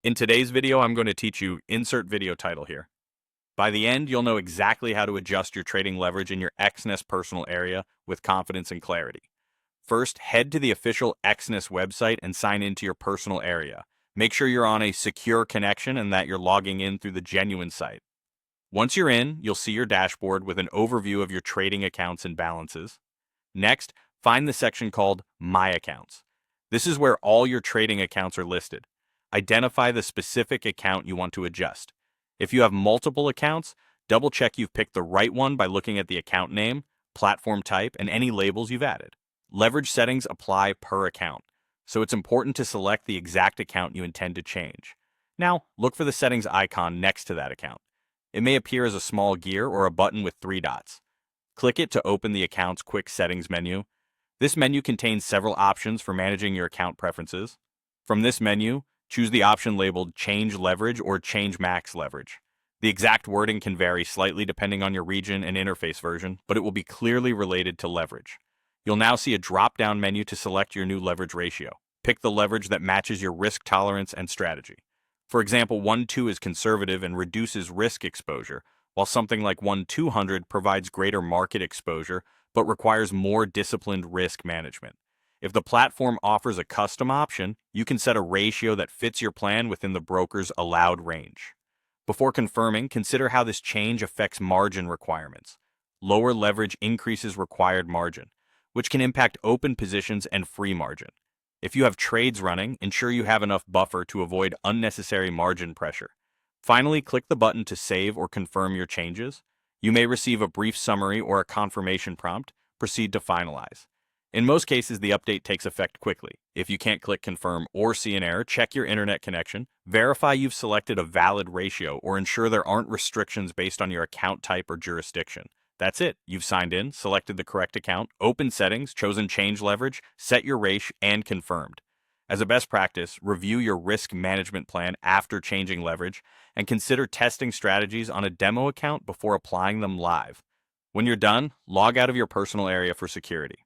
In today's video, I'm going to teach you insert video title here. By the end, you'll know exactly how to adjust your trading leverage in your Exness personal area with confidence and clarity. First, head to the official Exness website and sign into your personal area. Make sure you're on a secure connection and that you're logging in through the genuine site. Once you're in, you'll see your dashboard with an overview of your trading accounts and balances. Next, find the section called My Accounts. This is where all your trading accounts are listed. Identify the specific account you want to adjust. If you have multiple accounts, double check you've picked the right one by looking at the account name, platform type, and any labels you've added. Leverage settings apply per account, so it's important to select the exact account you intend to change. Now, look for the settings icon next to that account. It may appear as a small gear or a button with 3 dots. Click it to open the account's quick settings menu. This menu contains several options for managing your account preferences. From this menu, choose the option labeled Change Leverage or Change Max Leverage. The exact wording can vary slightly depending on your region and interface version, but it will be clearly related to leverage. You'll now see a drop-down menu to select your new leverage ratio. Pick the leverage that matches your risk tolerance and strategy. For example, 1:2 is conservative and reduces risk exposure, while something like 1:200 provides greater market exposure but requires more disciplined risk management. If the platform offers a custom option, you can set a ratio that fits your plan within the broker's allowed range. Before confirming, consider how this change affects margin requirements. Lower leverage increases required margin, which can impact open positions and free margin. If you have trades running, ensure you have enough buffer to avoid unnecessary margin pressure. Finally, click the button to save or confirm your changes. You may receive a brief summary or a confirmation prompt. Proceed to finalize. In most cases, the update takes effect quickly. If you can't click confirm or see an error, check your internet connection, verify you've selected a valid ratio, or ensure there aren't restrictions based on your account type or jurisdiction. That's it. You've signed in, selected the correct account, opened settings, chosen change leverage, set your ratio, and confirmed. As a best practice, review your risk management plan after changing leverage and consider testing strategies on a demo account before applying them live. When you're done, log out of your personal area for security.